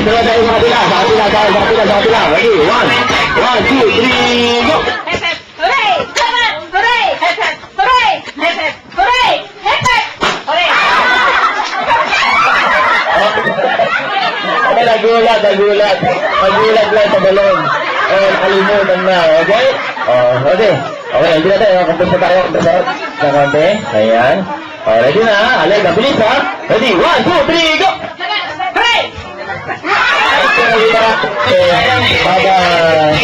sunod tayo sa kabila. Sa kabila, sa kabila. Ready? 1, 2, 3, go! Hooray! Come on! Hooray! Hooray! Hooray! Hooray! Okay, nagulat. Nagulat lang sa balon. Nakalimutan na, okay? Okay. Okay, hindi na tayo. Kumpos na tayo. Sa konti. Ayan. Ready na. Alay, bilis ha. Ready? 1, 2, 3, go! Hooray! Bye-bye.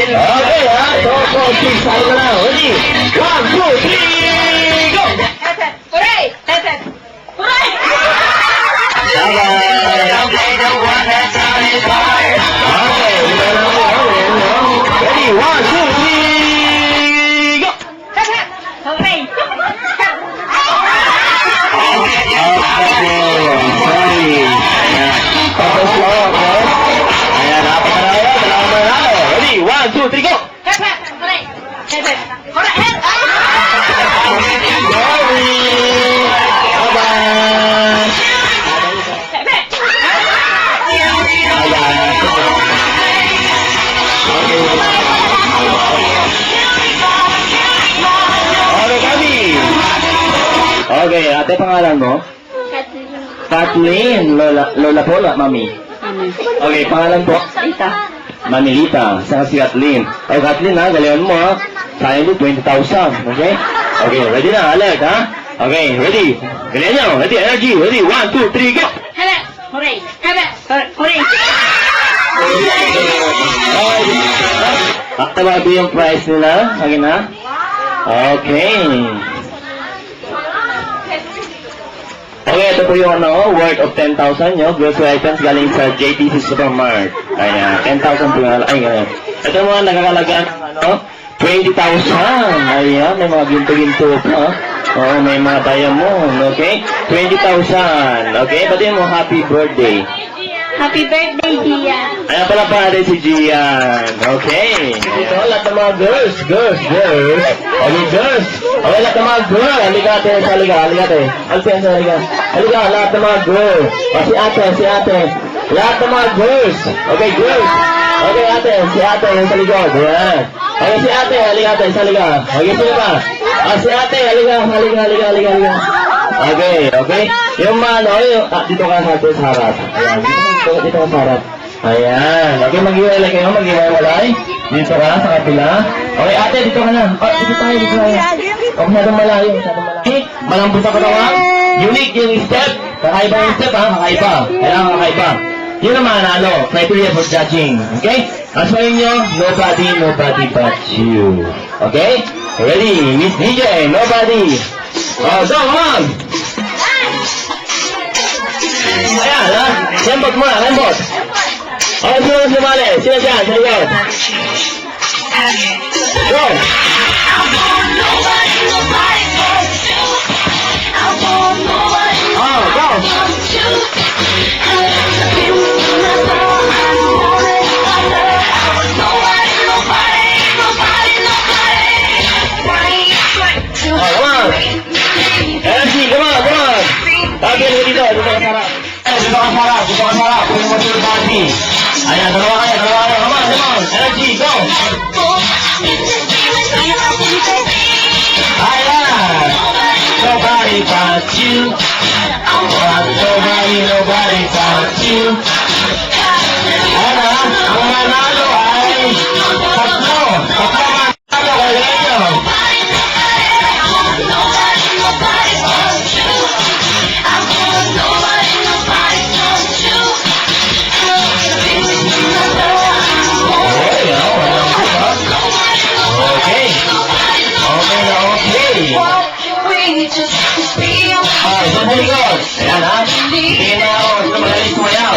Okay ha. So, 6. Tayo na lang. Ready? 1, 2, 3, go! Hooray! Hooray! Ready? 1, 2, 3, go! Hooray! Sorry. Tapos mo, okay? Ayan, napakarayo. Dalawang manalo. Ready? 1, 2, 3, go! Hooray! Hooray! Sorry. Bye-bye. Okay, kami. Okay, ate, pangalan mo? Kathleen. Lola po, mami. Okay, pangalan po? Lita. Manilita. Saka si Kathleen. Okay, Kathleen ha, galingan mo ha. Sayang din, 20,000. Okay? Okay, ready na, alert ha? Okay, ready? Galingan nyo. Ready, energy. Ready, 1, 2, 3, go! Hooray! Hooray! Tawabi yung price nila. Okay na? Okay. Okay, ito po yung worth of 10,000 nyo. Grocery items galing sa JTC Supermart. Ayan, 10,000 po yung ay, ganyan. Ito mga nakakalaga ng 20,000. Ayan, may mga ginto-ginto pa. Oo, may mga diamond. Okay? 20,000. Okay, pati mo happy birthday. Happy birthday, Gia. Ayan pala pa natin si Gian. Okay. Ito, lahat ng mga girls. Okay, girls. Okay, lahat ng mga girls. Halika ate, halika. Halika, lahat ng mga girls. Si ate. Lahat ng mga girls. Okay, girls. Okay, ate, si ate, yung sa likod. Ayan. Okay, si ate, halika ate, sa halika. Okay, sino ba? Si ate, halika. Okay. Yung dito ka sa harap. Ayan, dito ka sa harap. Ayan. Okay, mag-iwalay kayo, mag-iwalay. Dito ka, sa kapila. Okay, ate, dito ka na. Dito tayo. Okay, masyadong malayo. Malambot sa katawan. Unique yung step. Kakaiba yung step, ha? Kakaiba. Kailangan kakaiba. Yun naman, criteria for judging. Okay? Aswain nyo, nobody but you. Okay? Ready? Miss DJ, nobody. Oh, go, come on! Ayan, ha? Lembot muna, lembot. Okay, sino sumali? Sino dyan? Sino dyan? Go! Oh, go! Oh, come on! Energy, come on! Tabi mo dito ka sarap. Dito ka sarap. Pwede mo dito body. Ayan, dalawa kayo. Come on. Energy, go! Ayan! Nobody but you. Nobody but you. Ayan, ang manalo ay tatlo. Ayan ha. Sige na ako. Magalis mo yan.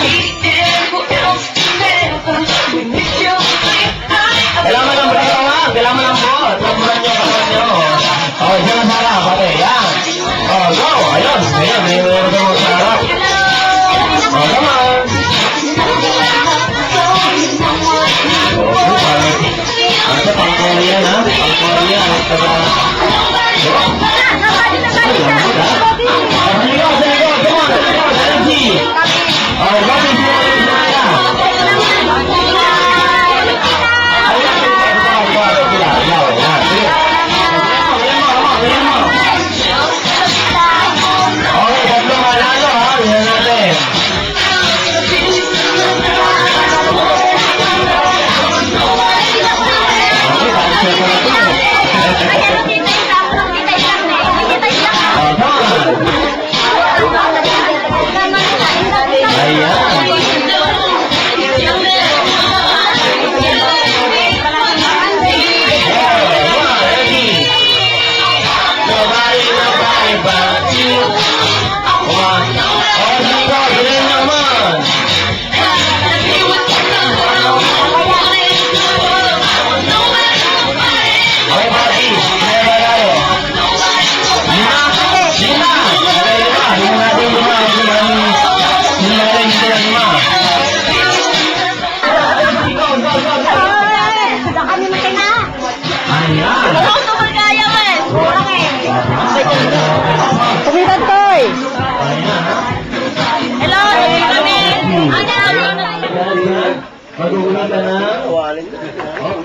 ka na.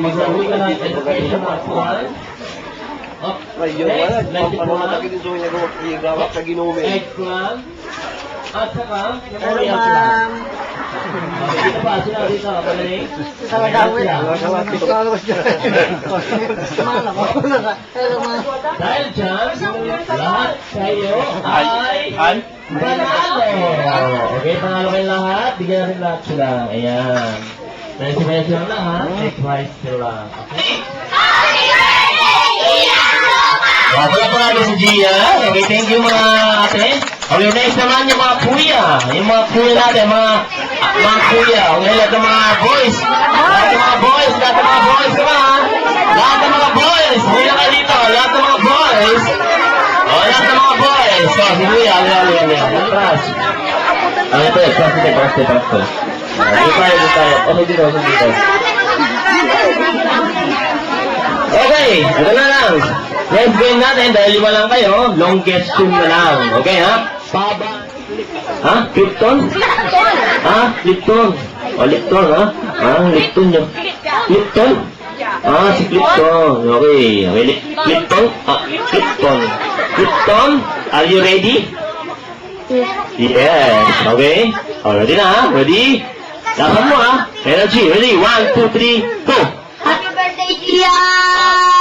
Magsabi ka na education manual. Eggplant. At saka, memory of lang. Dito pa, sila dito, palaling. Dahil dyan, lahat kayo ay panalo. Okay, panalo kayo lahat. Bigyan natin lahat sila. Ayan. Nasi-mesi lang lahat. May prize sila. Okay? Wala pa natin si Gia. Okay, thank you mga ate. Okay, next naman yung mga kuya. Yung mga kuya natin, mga kuya. Okay, lahat ng mga boys. Lahat ng mga boys. Lahat ng mga boys. Come on. Lahat ng mga boys. Hindi na kayo dito. Lahat ng mga boys. O, lahat ng mga boys. So, si Kuya. Atras. Ito, pasto. Dito tayo. Okay, dito. Okay, ito na lang. Next game natin, dahil 5 lang kayo, longest tune na lang. Okay, ha? Paba. Ha? Lipton? Ha? Lipton. O, Lipton, ha? Ha? Lipton nyo. Lipton? Ah, si Lipton. Okay. Lipton? Ah, Lipton. Lipton, are you ready? Yes. Okay. O, ready na, ha? Ready? Lakan mo, ha? Energy. Ready? 1, 2, 3, go! Happy birthday, Gia!